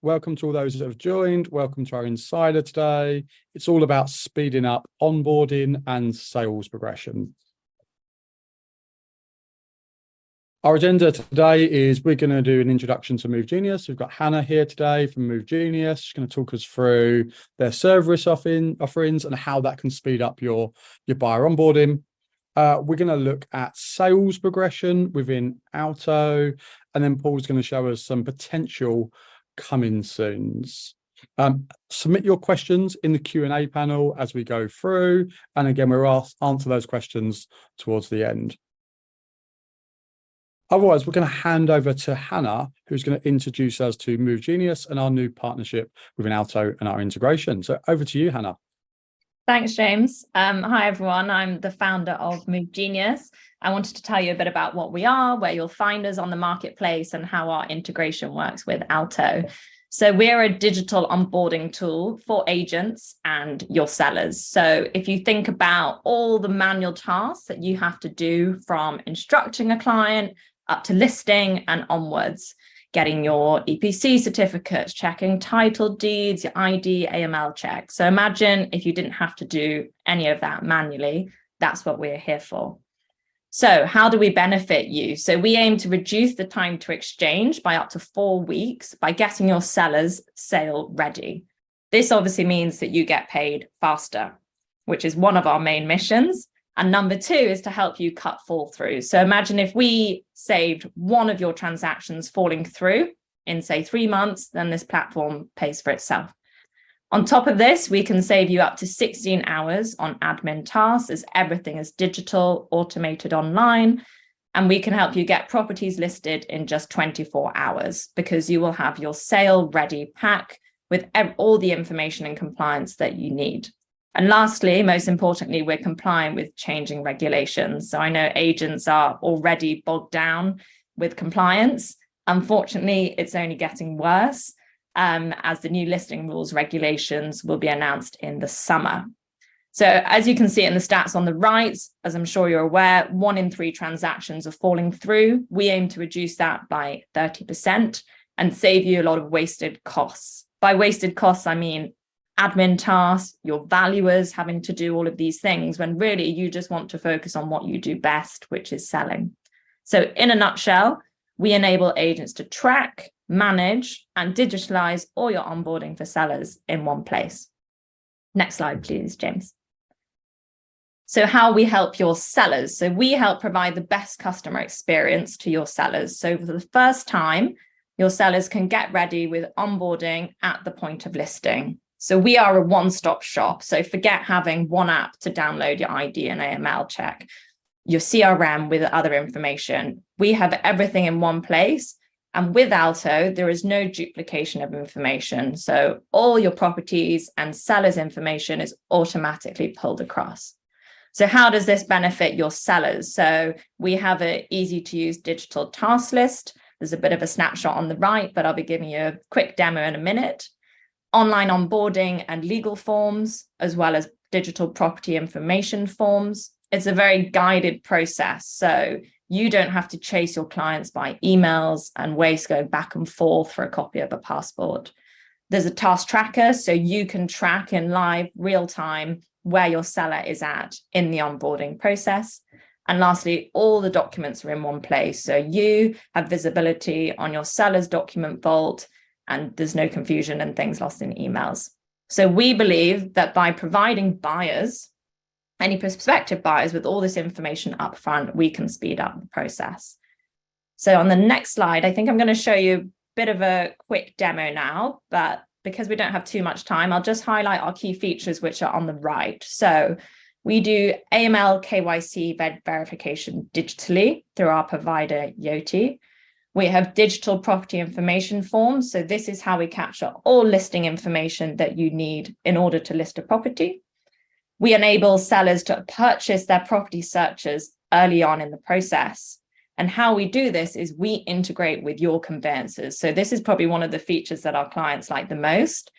Welcome to all those that have joined. Welcome to our Insider today. It's all about speeding up onboarding and sales progression. Our agenda today is we're going to do an introduction to MoveGenius. We've got Hannah here today from MoveGenius. She's going to talk us through their service offerings and how that can speed up your buyer onboarding. We're going to look at sales progression within Alto, and then Paul's going to show us some potential coming soons. Submit your questions in the Q&A panel as we go through, and again we'll answer those questions towards the end. Otherwise, we're going to hand over to Hannah, who's going to introduce us to MoveGenius and our new partnership within Alto and our integration. So over to you, Hannah. Thanks, James. Hi, everyone. I'm the founder of MoveGenius. I wanted to tell you a bit about what we are, where you'll find us on the marketplace, and how our integration works with Alto. So we're a digital onboarding tool for agents and your sellers. So if you think about all the manual tasks that you have to do from instructing a client up to listing and onwards, getting your EPC certificates, checking title deeds, your ID, AML check. So imagine if you didn't have to do any of that manually. That's what we're here for. So how do we benefit you? So we aim to reduce the time to exchange by up to 4 weeks by getting your sellers sale ready. This obviously means that you get paid faster, which is one of our main missions. And number 2 is to help you cut fall through. So imagine if we saved one of your transactions falling through in, say, 3 months, then this platform pays for itself. On top of this, we can save you up to 16 hours on admin tasks, as everything is digital, automated online, and we can help you get properties listed in just 24 hours because you will have your sale ready pack with all the information and compliance that you need. And lastly, most importantly, we're compliant with changing regulations. So I know agents are already bogged down with compliance. Unfortunately, it's only getting worse as the new listing rules regulations will be announced in the summer. So as you can see in the stats on the right, as I'm sure you're aware, 1 in 3 transactions are falling through. We aim to reduce that by 30% and save you a lot of wasted costs. By wasted costs, I mean admin tasks, your valuers having to do all of these things when really you just want to focus on what you do best, which is selling. So in a nutshell, we enable agents to track, manage, and digitalize all your onboarding for sellers in one place. Next slide, please, James. So how we help your sellers. So we help provide the best customer experience to your sellers. So for the first time, your sellers can get ready with onboarding at the point of listing. So we are a one-stop shop. So forget having one app to download your ID and AML check, your CRM with other information. We have everything in one place. And with Alto, there is no duplication of information. So all your properties and sellers' information is automatically pulled across. So how does this benefit your sellers? So we have an easy-to-use digital task list. There's a bit of a snapshot on the right, but I'll be giving you a quick demo in a minute. Online onboarding and legal forms, as well as digital property information forms. It's a very guided process. So you don't have to chase your clients by emails and waste going back and forth for a copy of a passport. There's a task tracker, so you can track in live real time where your seller is at in the onboarding process. And lastly, all the documents are in one place. So you have visibility on your seller's document vault, and there's no confusion and things lost in emails. So we believe that by providing buyers, any prospective buyers with all this information up front, we can speed up the process. So on the next slide, I think I'm going to show you a bit of a quick demo now, but because we don't have too much time, I'll just highlight our key features, which are on the right. So we do AML KYC verification digitally through our provider, Yoti. We have digital property information forms. So this is how we capture all listing information that you need in order to list a property. We enable sellers to purchase their property searches early on in the process. And how we do this is we integrate with your conveyancers. So this is probably one of the features that our clients like the most,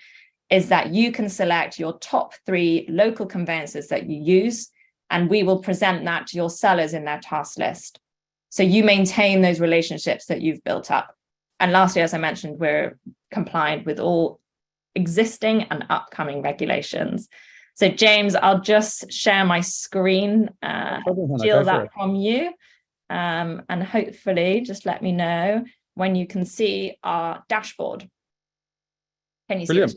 is that you can select your top 3 local conveyancers that you use, and we will present that to your sellers in their task list. So you maintain those relationships that you've built up. And lastly, as I mentioned, we're compliant with all existing and upcoming regulations. So James, I'll just share my screen, steal that from you, and hopefully just let me know when you can see our dashboard. Can you see it?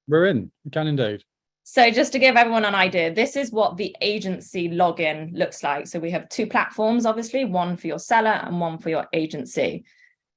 We're in. We can indeed. So just to give everyone an idea, this is what the agency login looks like. So we have two platforms, obviously, one for your seller and one for your agency.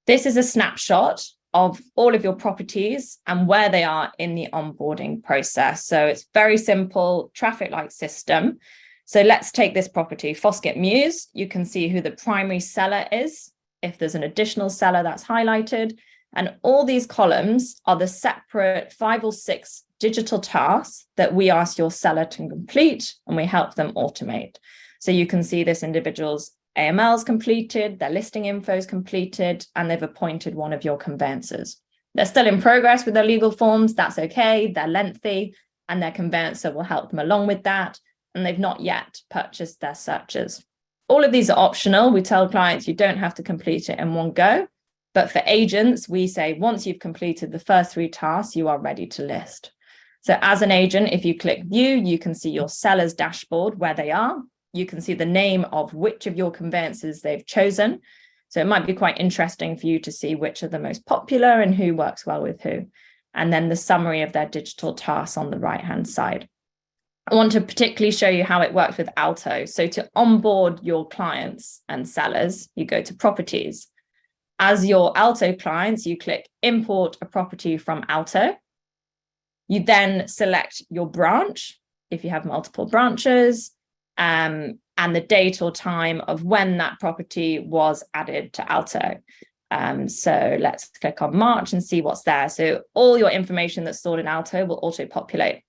This is a snapshot of all of your properties and where they are in the onboarding process. So it's very simple traffic light system. So let's take this property, Foskett Mews. You can see who the primary seller is. If there's an additional seller, that's highlighted. And all these columns are the separate 5 or 6 digital tasks that we ask your seller to complete, and we help them automate. So you can see this individual's AML's completed, their listing info is completed, and they've appointed one of your conveyancers. They're still in progress with their legal forms. That's okay. They're lengthy, and their conveyancer will help them along with that. And they've not yet purchased their searches. All of these are optional. We tell clients you don't have to complete it in one go. But for agents, we say once you've completed the first 3 tasks, you are ready to list. So as an agent, if you click view, you can see your seller's dashboard where they are. You can see the name of which of your conveyancers they've chosen. So it might be quite interesting for you to see which are the most popular and who works well with who. And then the summary of their digital tasks on the right-hand side. I want to particularly show you how it works with Alto. So to onboard your clients and sellers, you go to properties. As your Alto clients, you click import a property from Alto. You then select your branch, if you have multiple branches, and the date or time of when that property was added to Alto. So let's click on March and see what's there. So all your information that's stored in Alto will auto-populate.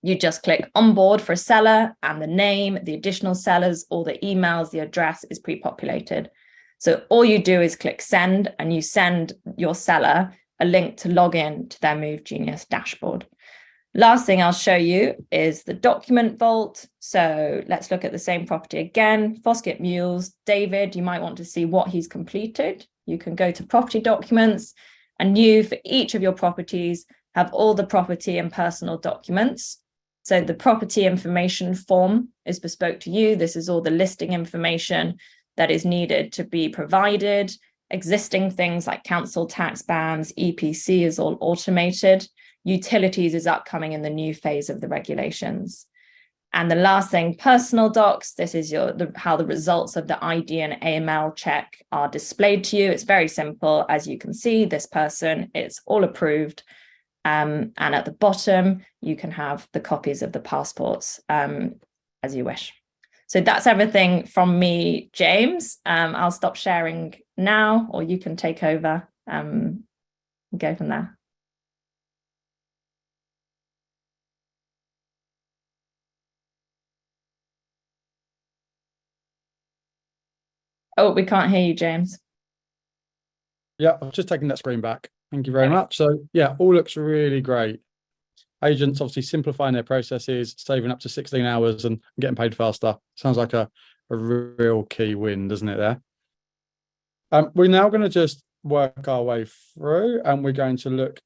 You just click onboard for a seller, and the name, the additional sellers, all the emails, the address is pre-populated. So all you do is click send, and you send your seller a link to log in to their MoveGenius dashboard. Last thing I'll show you is the document vault. So let's look at the same property again. Foskett Mews, David, you might want to see what he's completed. You can go to property documents, and you, for each of your properties, have all the property and personal documents. So the property information form is bespoke to you. This is all the listing information that is needed to be provided. Existing things like council tax bands, EPC is all automated. Utilities is upcoming in the new phase of the regulations. And the last thing, personal docs, this is how the results of the ID and AML check are displayed to you. It's very simple. As you can see, this person, it's all approved. And at the bottom, you can have the copies of the passports as you wish. So that's everything from me, James. I'll stop sharing now, or you can take over and go from there. Oh, we can't hear you, James. Yeah, I've just taken that screen back. Thank you very much. So yeah, all looks really great. Agents obviously simplifying their processes, saving up to 16 hours and getting paid faster. Sounds like a real key win, doesn't it there? We're now going to just work our way through, and we're going to look,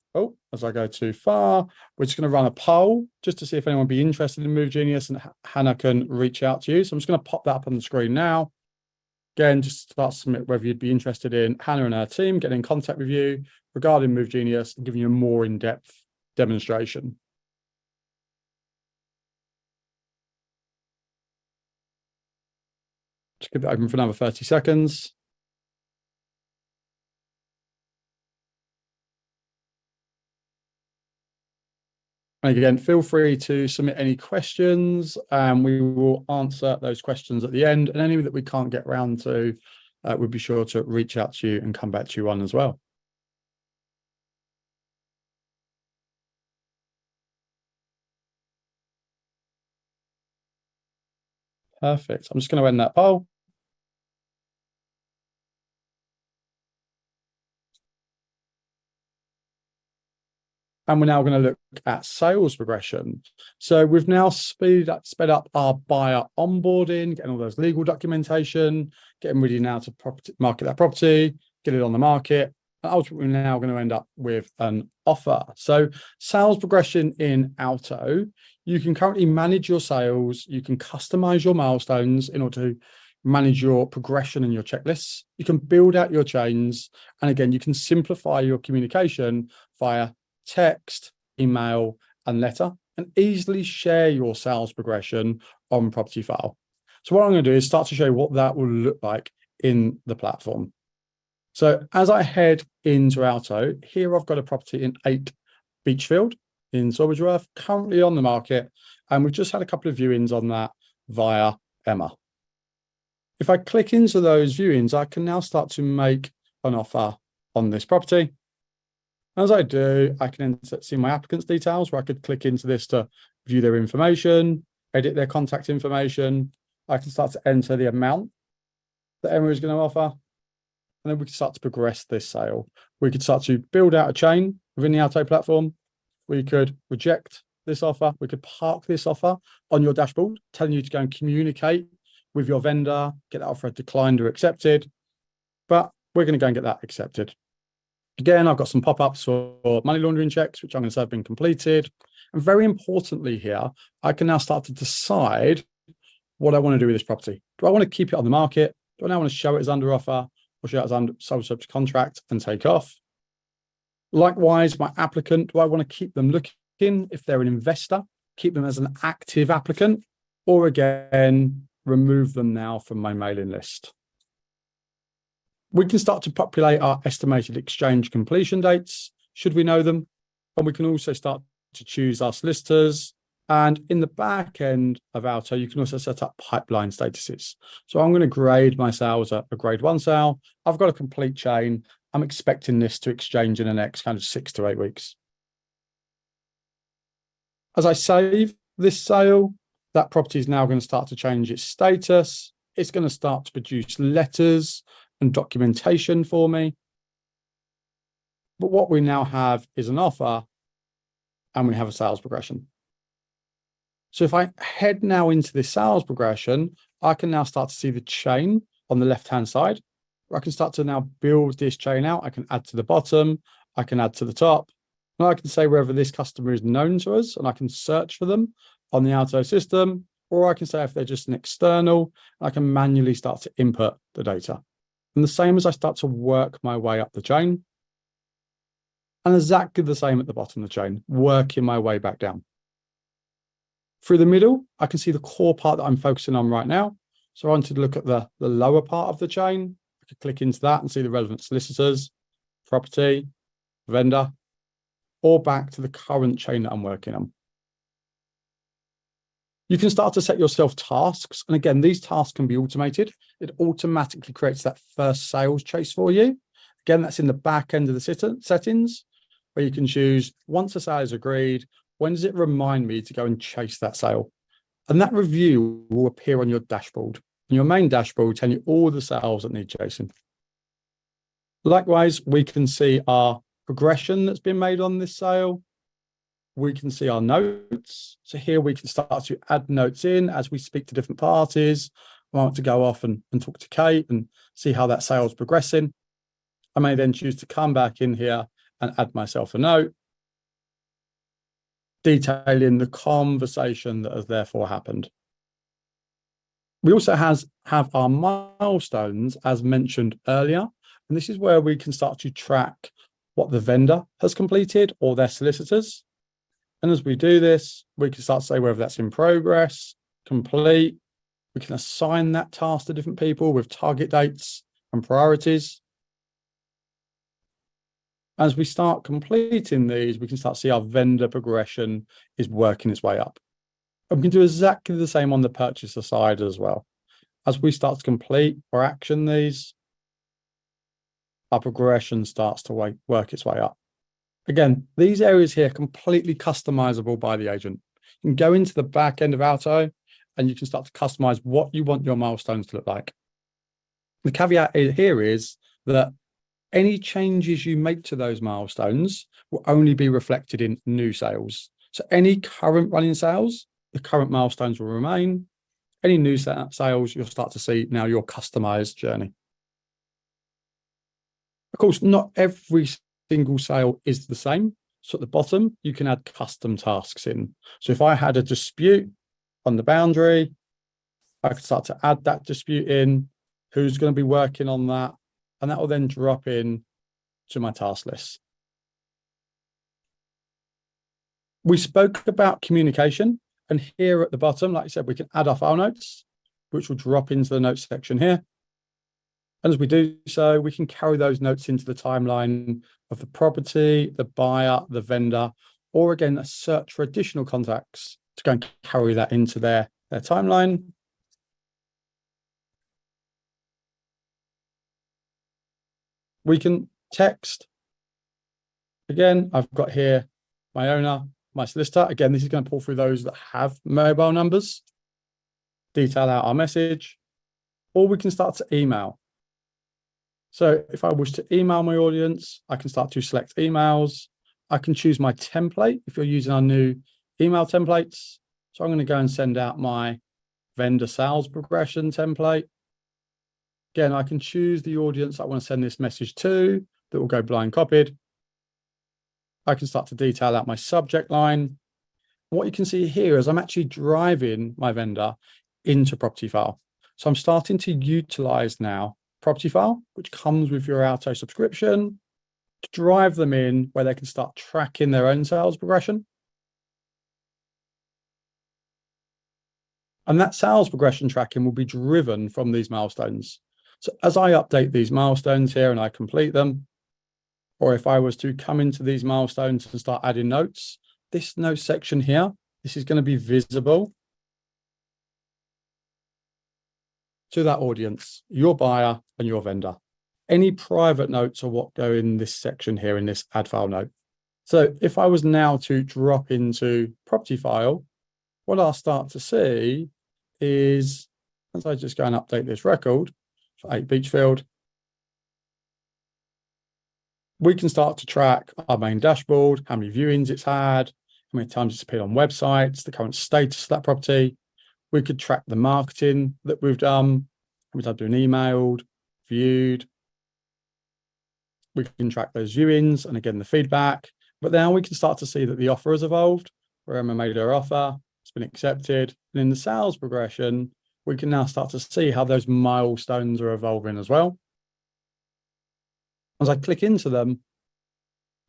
as I go too far, we're just going to run a poll just to see if anyone would be interested in MoveGenius, and Hannah can reach out to you. So I'm just going to pop that up on the screen now. Again, just start to submit whether you'd be interested in Hannah and her team getting in contact with you regarding MoveGenius and giving you a more in-depth demonstration. Just keep it open for another 30 seconds. And again, feel free to submit any questions, and we will answer those questions at the end. And any that we can't get around to, we'll be sure to reach out to you and come back to you on as well. Perfect. I'm just going to end that poll. And we're now going to look at sales progression. So we've now sped up our buyer onboarding, getting all those legal documentation, getting ready now to market that property, get it on the market, And ultimately, we're now going to end up with an offer. So sales progression in Alto, you can currently manage your sales. You can customize your milestones in order to manage your progression and your checklists. You can build out your chains. And again, you can simplify your communication via text, email, and letter, and easily share your sales progression on Property File. So what I'm going to do is start to show you what that will look like in the platform. So as I head into Alto, here I've got a property in 8 Beachfield in Sawbridgeworth, currently on the market, and we've just had a couple of viewings on that via Emma. If I click into those viewings, I can now start to make an offer on this property. As I do, I can see my applicant's details, where I could click into this to view their information, edit their contact information. I can start to enter the amount that Emma is going to offer. And then we can start to progress this sale. We could start to build out a chain within the Alto platform. We could reject this offer. We could park this offer on your dashboard, telling you to go and communicate with your vendor, get that offer declined or accepted. But we're going to go and get that accepted. Again, I've got some pop-ups for money laundering checks, which I'm going to say have been completed. And very importantly here, I can now start to decide what I want to do with this property. Do I want to keep it on the market? Do I now want to show it as under offer, or show it as under sold subject to contract and take off? Likewise, my applicant, do I want to keep them looking if they're an investor, keep them as an active applicant, or again, remove them now from my mailing list? We can start to populate our estimated exchange completion dates, should we know them. And we can also start to choose our solicitors. And in the back end of Alto, you can also set up pipeline statuses. So I'm going to grade my sales at a grade 1 sale. I've got a complete chain. I'm expecting this to exchange in the next kind of 6 to 8 weeks. As I save this sale, that property is now going to start to change its status. It's going to start to produce letters and documentation for me. But what we now have is an offer, and we have a sales progression. So if I head now into this sales progression, I can now start to see the chain on the left-hand side, where I can start to now build this chain out. I can add to the bottom, I can add to the top, and I can say whether this customer is known to us, and I can search for them on the Alto system, or I can say if they're just an external, I can manually start to input the data. And the same as I start to work my way up the chain, and exactly the same at the bottom of the chain, working my way back down. Through the middle, I can see the core part that I'm focusing on right now. So I want to look at the lower part of the chain. I could click into that and see the relevant solicitors, property, vendor, or back to the current chain that I'm working on. You can start to set yourself tasks. And again, these tasks can be automated. It automatically creates that first sales chase for you. Again, that's in the back end of the settings, where you can choose, once a sale is agreed, when does it remind me to go and chase that sale? And that review will appear on your dashboard. And your main dashboard will tell you all the sales that need chasing. Likewise, we can see our progression that's been made on this sale. We can see our notes. So here we can start to add notes in as we speak to different parties. I want to go off and talk to Kate and see how that sale is progressing. I may then choose to come back in here and add myself a note, detailing the conversation that has therefore happened. We also have our milestones, as mentioned earlier, and this is where we can start to track what the vendor has completed or their solicitors. And as we do this, we can start to say whether that's in progress, complete. We can assign that task to different people with target dates and priorities. As we start completing these, we can start to see our vendor progression is working its way up. And we can do exactly the same on the purchaser side as well. As we start to complete or action these, our progression starts to work its way up. Again, these areas here are completely customizable by the agent. You can go into the back end of Alto and you can start to customize what you want your milestones to look like. The caveat here is that any changes you make to those milestones will only be reflected in new sales. So any current running sales, the current milestones will remain. Any new sales, you'll start to see now your customized journey. Of course, not every single sale is the same. So at the bottom, you can add custom tasks in. So if I had a dispute on the boundary, I could start to add that dispute in, who's going to be working on that, and that will then drop in to my task list. We spoke about communication, and here at the bottom, like I said, we can add our file notes, which will drop into the notes section here. And as we do so, we can carry those notes into the timeline of the property, the buyer, the vendor, or again, a search for additional contacts to go and carry that into their timeline. We can text. Again, I've got here my owner, my solicitor. Again, this is going to pull through those that have mobile numbers, detail out our message, or we can start to email. So if I wish to email my audience, I can start to select emails. I can choose my template if you're using our new email templates. So I'm going to go and send out my vendor sales progression template. Again, I can choose the audience I want to send this message to that will go blind copied. I can start to detail out my subject line. What you can see here is I'm actually driving my vendor into property file. So I'm starting to utilize now property file, which comes with your Alto subscription, to drive them in where they can start tracking their own sales progression. And that sales progression tracking will be driven from these milestones. So as I update these milestones here and I complete them, or if I was to come into these milestones and start adding notes, this note section here, this is going to be visible to that audience, your buyer and your vendor. Any private notes are what go in this section here in this add file note. So if I was now to drop into property file, what I'll start to see is, as I just go and update this record for 8 Beachfield, we can start to track our main dashboard, how many viewings it's had, how many times it's appeared on websites, the current status of that property. We could track the marketing that we've done, how many times been emailed, viewed. We can track those viewings and again, the feedback. But now we can start to see that the offer has evolved, where Emma made her offer, it's been accepted. And in the sales progression, we can now start to see how those milestones are evolving as well. As I click into them,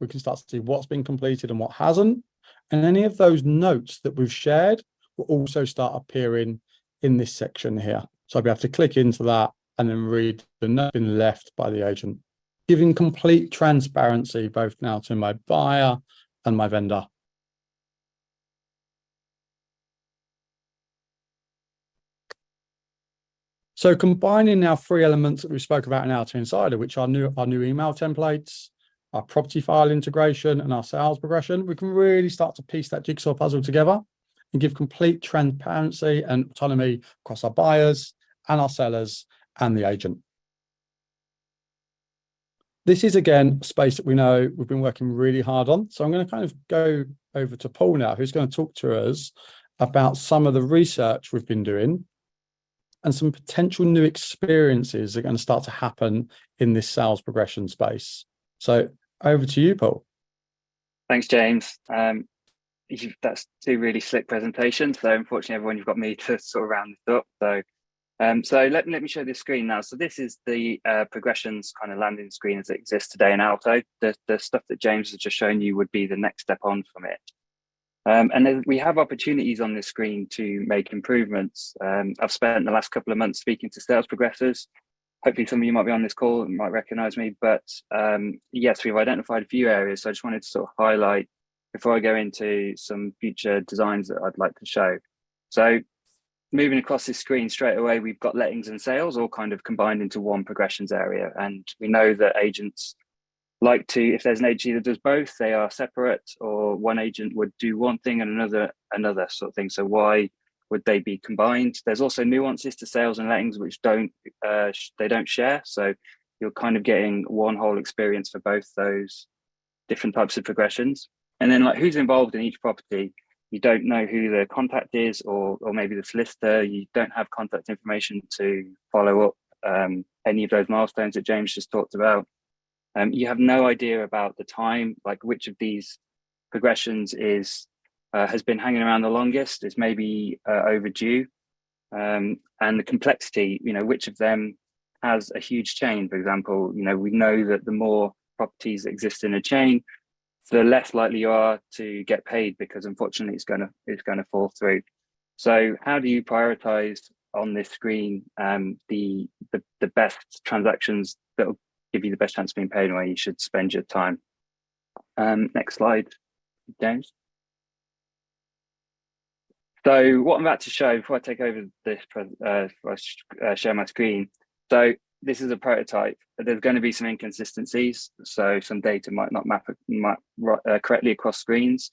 we can start to see what's been completed and what hasn't. And any of those notes that we've shared will also start appearing in this section here. So I'll be able to click into that and then read the note been left by the agent, giving complete transparency both now to my buyer and my vendor. So combining now 3 elements that we spoke about in Alto Insider, which are our new email templates, our property file integration, and our sales progression, we can really start to piece that jigsaw puzzle together and give complete transparency and autonomy across our buyers and our sellers and the agent. This is, again, a space that we know we've been working really hard on. So I'm going to kind of go over to Paul now, who's going to talk to us about some of the research we've been doing and some potential new experiences that are going to start to happen in this sales progression space. So over to you, Paul. Thanks, James. That's 2 really slick presentations. So unfortunately, everyone, you've got me to sort of round this up. So let me show this screen now. So this is the progressions kind of landing screen as it exists today in Alto. The stuff that James has just shown you would be the next step on from it. And then we have opportunities on this screen to make improvements. I've spent the last couple of months speaking to sales progressors. Hopefully some of you might be on this call and might recognize me, but yes, we've identified a few areas. So I just wanted to sort of highlight before I go into some future designs that I'd like to show. So moving across this screen straight away, we've got lettings and sales all kind of combined into one progressions area. And we know that agents like to, if there's an agency that does both, they are separate, or one agent would do one thing and another sort of thing. So why would they be combined? There's also nuances to sales and lettings which they don't share. So you're kind of getting one whole experience for both those different types of progressions. And then like who's involved in each property, you don't know who the contact is, or maybe the solicitor, you don't have contact information to follow up any of those milestones that James just talked about. You have no idea about the time, like which of these progressions has been hanging around the longest, is maybe overdue, and the complexity, which of them has a huge chain. For example, we know that the more properties that exist in a chain, the less likely you are to get paid, because unfortunately it's going to fall through. So how do you prioritize on this screen the best transactions that will give you the best chance of being paid and where you should spend your time? Next slide, James. So what I'm about to show, before I take over this, before I share my screen. So this is a prototype. There's going to be some inconsistencies. So some data might not map correctly across screens.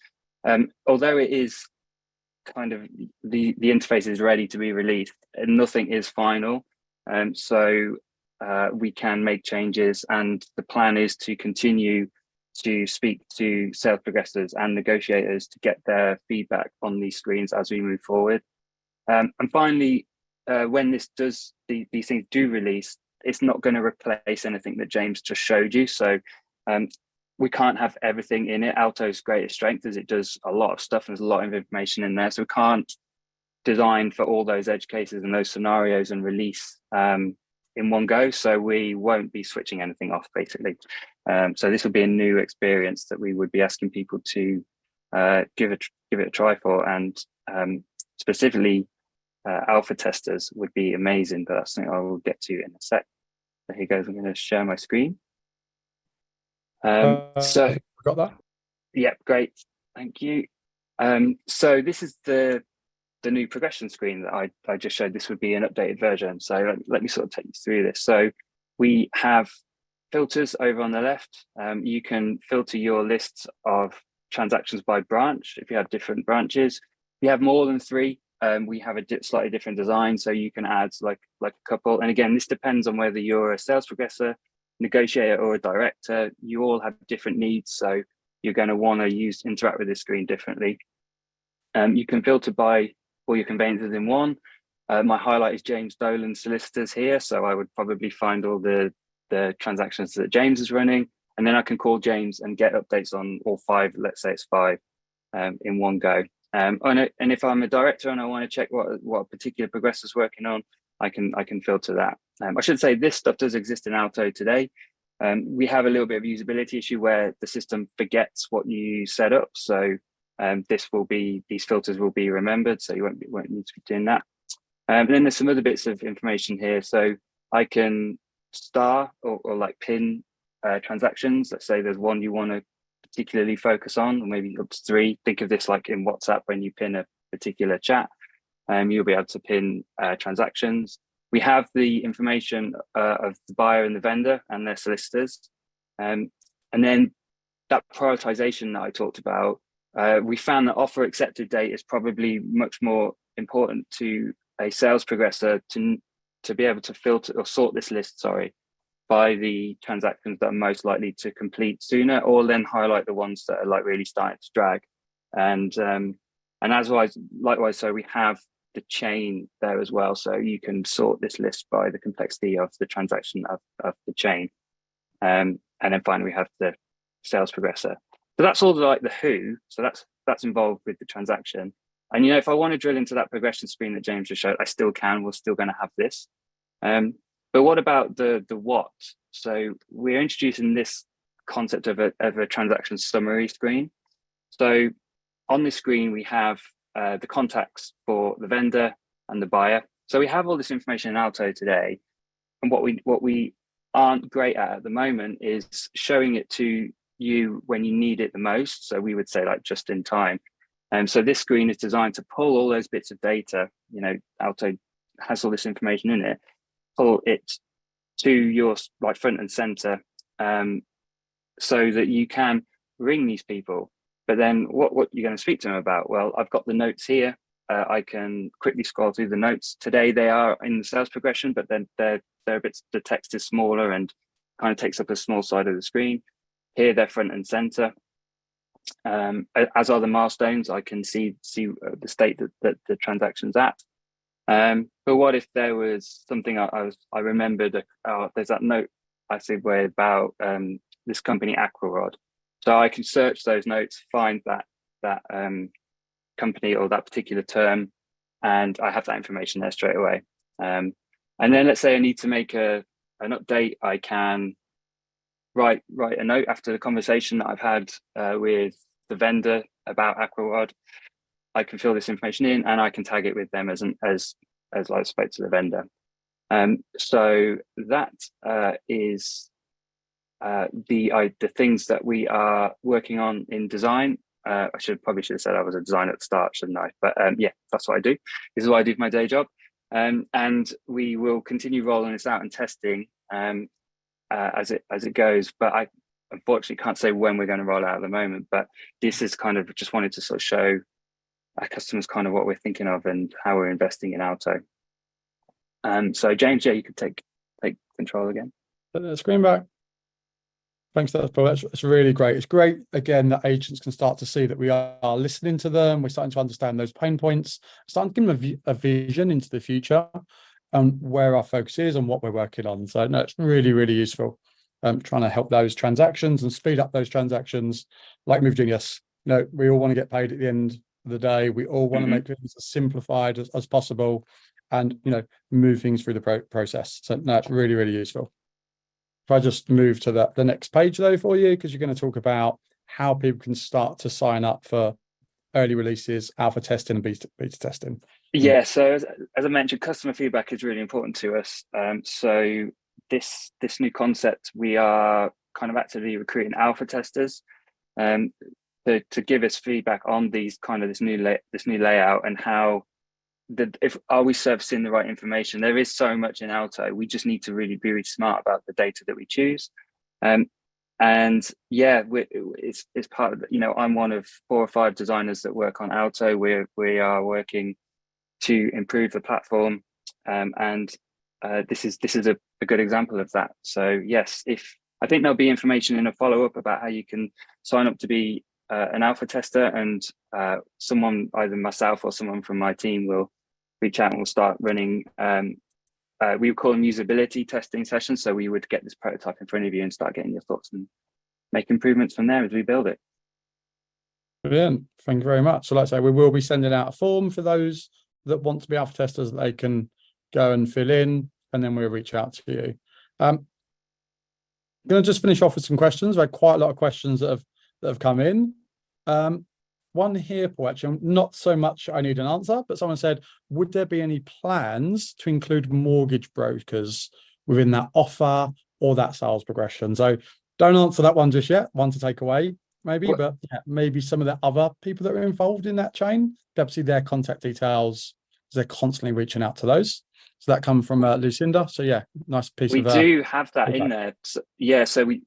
Although it is kind of, the interface is ready to be released, and nothing is final. So we can make changes, and the plan is to continue to speak to sales progressors and negotiators to get their feedback on these screens as we move forward. And finally, when these things do release, it's not going to replace anything that James just showed you. So we can't have everything in it. Alto's greatest strength is it does a lot of stuff, and there's a lot of information in there. So we can't design for all those edge cases and those scenarios and release in one go. So we won't be switching anything off, basically. So this will be a new experience that we would be asking people to give it a try for, and specifically alpha testers would be amazing, but that's something I will get to in a sec. So here goes, I'm going to share my screen. So got that? Yep, great, thank you. So this is the new progression screen that I just showed. This would be an updated version. So let me sort of take you through this. So we have filters over on the left. You can filter your lists of transactions by branch if you have different branches. If you have more than 3, we have a slightly different design, so you can add like a couple. And again, this depends on whether you're a sales progressor, negotiator, or a director. You all have different needs, so you're going to want to interact with this screen differently. You can filter by all your conveyancers in one. My highlight is James Dolan solicitors here, so I would probably find all the transactions that James is running, and then I can call James and get updates on all 5. Let's say it's 5 in one go. And if I'm a director and I want to check what a particular progressor is working on, I can filter that. I should say this stuff does exist in Alto today. We have a little bit of usability issue where the system forgets what you set up. So these filters will be remembered, so you won't need to be doing that. And then there's some other bits of information here. So I can star or like pin transactions. Let's say there's one you want to particularly focus on, or maybe up to 3. Think of this like in WhatsApp when you pin a particular chat. You'll be able to pin transactions. We have the information of the buyer and the vendor and their solicitors. And then that prioritization that I talked about, we found that offer accepted date is probably much more important to a sales progressor to be able to filter or sort this list, by the transactions that are most likely to complete sooner, or then highlight the ones that are like really starting to drag. And likewise, so we have the chain there as well. So you can sort this list by the complexity of the transaction of the chain. And then finally, we have the sales progressor. So that's all like the who. So that's involved with the transaction. And if I want to drill into that progression screen that James just showed, I still can. We're still going to have this. But what about the what? So we're introducing this concept of a transaction summary screen. So on this screen, we have the contacts for the vendor and the buyer. So we have all this information in Alto today. And what we aren't great at the moment is showing it to you when you need it the most. So we would say like just in time. And so this screen is designed to pull all those bits of data. Alto has all this information in it. Pull it to your like front and center, so that you can ring these people. But then what you're going to speak to them about? Well, I've got the notes here. I can quickly scroll through the notes. Today they are in the sales progression, but then they're a bit, the text is smaller and kind of takes up a small side of the screen. Here they're front and center. As are the milestones. I can see the state that the transaction's at. But what if there was something I remembered? There's that note I said where about this company Aquarod. So I can search those notes, find that company or that particular term, and I have that information there straight away. And then let's say I need to make an update. I can write a note after the conversation that I've had with the vendor about Aquarod. I can fill this information in, and I can tag it with them as I spoke to the vendor. So that is the things that we are working on in design. I probably should have said I was a designer at the start, shouldn't I? But yeah, that's what I do. This is what I do for my day job. And we will continue rolling this out and testing as it goes. But I unfortunately can't say when we're going to roll out at the moment. But this is kind of just wanted to sort of show our customers kind of what we're thinking of and how we're investing in Alto. So James, yeah, you could take control again. Screen back. Thanks, Paul. That's really great. It's great, again, that agents can start to see that we are listening to them. We're starting to understand those pain points, starting to give them a vision into the future and where our focus is and what we're working on. So no, it's really, really useful. Trying to help those transactions and speed up those transactions like MoveGenius. You know, we all want to get paid at the end of the day. We all want to make things as simplified as possible and, you know, move things through the process. So no, it's really, really useful. If I just move to the next page though for you, because you're going to talk about how people can start to sign up for early releases, alpha testing and beta testing. Yeah, so as I mentioned, customer feedback is really important to us. So this new concept, we are kind of actively recruiting alpha testers to give us feedback on these kind of this new layout and how are we surfacing the right information. There is so much in Alto. We just need to really be really smart about the data that we choose. And yeah, it's part of, you know, I'm one of 4 or 5 designers that work on Alto. We are working to improve the platform, and this is a good example of that. So yes, I think there'll be information in a follow-up about how you can sign up to be an alpha tester, and someone, either myself or someone from my team, will reach out and we'll start running we would call them usability testing sessions. So we would get this prototype in front of you and start getting your thoughts and make improvements from there as we build it. Brilliant. Thank you very much. So like I say, we will be sending out a form for those that want to be alpha testers that they can go and fill in, and then we'll reach out to you. I'm going to just finish off with some questions. We had quite a lot of questions that have come in. One here, Paul, actually, not so much I need an answer, but someone said, would there be any plans to include mortgage brokers within that offer or that sales progression? So don't answer that one just yet. One to take away, maybe, but yeah, maybe some of the other people that are involved in that chain, obviously their contact details, they're constantly reaching out to those. So that come from Lucinda. So yeah, nice piece of. We do have that in there. So, yeah, so we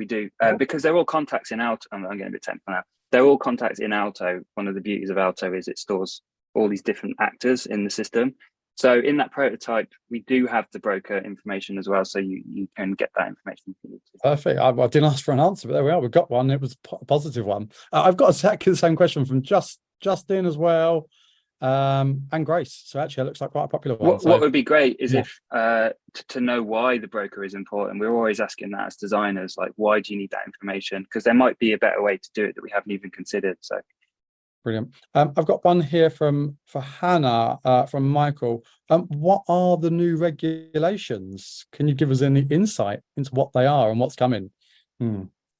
do because they're all contacts in Alto. I'm getting a bit technical now. They're all contacts in Alto. One of the beauties of Alto is it stores all these different actors in the system. So in that prototype, we do have the broker information as well. So you can get that information. Perfect. I didn't ask for an answer, but there we are. We've got one. It was a positive one. I've got exactly the same question from Justin as well. And Grace. So actually it looks like quite a popular one. What would be great is if to know why the broker is important. We're always asking that as designers, like, why do you need that information? Because there might be a better way to do it that we haven't even considered. So brilliant. I've got one here for Hannah from Michael. What are the new regulations? Can you give us any insight into what they are and what's coming?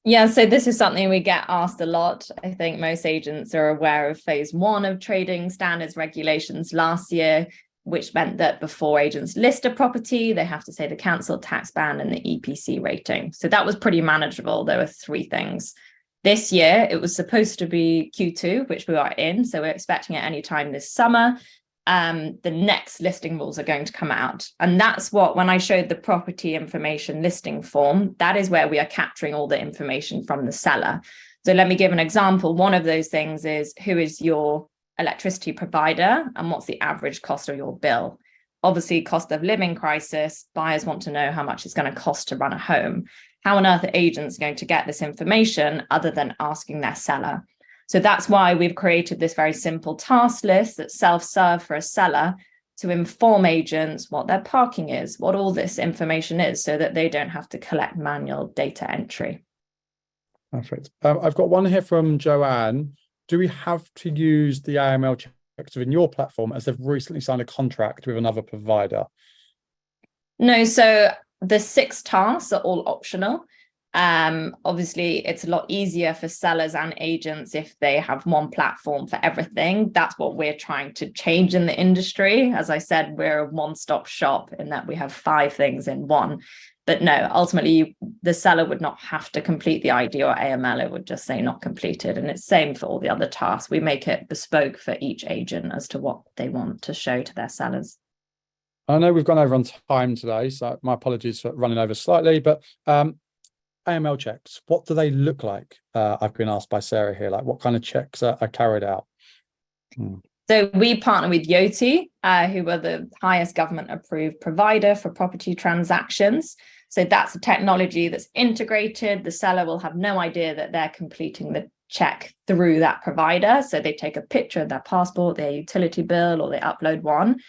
Yeah, so this is something we get asked a lot. I think most agents are aware of phase 1 of trading standards regulations last year, which meant that before agents list a property, they have to say the council tax ban and the EPC rating. So that was pretty manageable. There were 3 things. This year, it was supposed to be Q2, which we are in. So we're expecting it any time this summer. The next listing rules are going to come out. And that's what, when I showed the property information listing form, that is where we are capturing all the information from the seller. So let me give an example. One of those things is, who is your electricity provider and what's the average cost of your bill? Obviously, cost of living crisis, buyers want to know how much it's going to cost to run a home. How on earth are agents going to get this information other than asking their seller? So that's why we've created this very simple task list that's self-serve for a seller to inform agents what their parking is, what all this information is, so that they don't have to collect manual data entry. Perfect. I've got one here from Joanne. Do we have to use the AML checks within your platform as they've recently signed a contract with another provider? No, so the 6 tasks are all optional. Obviously, it's a lot easier for sellers and agents if they have one platform for everything. That's what we're trying to change in the industry. As I said, we're a one-stop shop in that we have 5 things in one. But no, ultimately, the seller would not have to complete the ID or AML. It would just say not completed. And it's same for all the other tasks. We make it bespoke for each agent as to what they want to show to their sellers. I know we've gone over on time today, so my apologies for running over slightly, but AML checks, what do they look like? I've been asked by Sarah here, like what kind of checks are carried out? So we partner with Yoti, who are the highest government approved provider for property transactions. So that's a technology that's integrated. The seller will have no idea that they're completing the check through that provider. So they take a picture of their passport, their utility bill, or they upload one.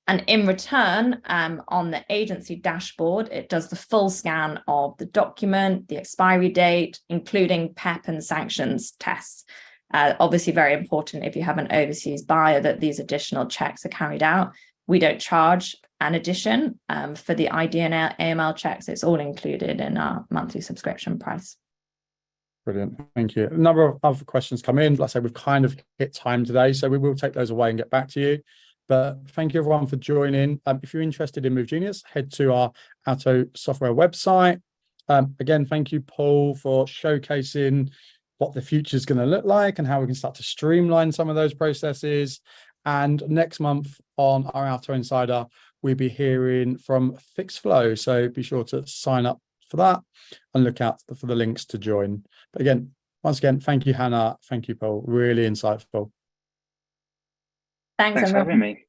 And in return, on the agency dashboard, it does the full scan of the document, the expiry date, including PEP and sanctions tests. Obviously, very important if you have an overseas buyer that these additional checks are carried out. We don't charge an addition for the ID and AML checks. It's all included in our monthly subscription price. Brilliant. Thank you. A number of other questions come in. Like I say, we've kind of hit time today, so we will take those away and get back to you. But thank you everyone for joining. If you're interested in MoveGenius, head to our Alto software website. Again, thank you, Paul, for showcasing what the future is going to look like and how we can start to streamline some of those processes. And next month on our Alto Insider, we'll be hearing from FixFlow. So be sure to sign up for that and look out for the links to join. But again, once again, thank you, Hannah. Thank you, Paul. Really insightful. Thanks for having me.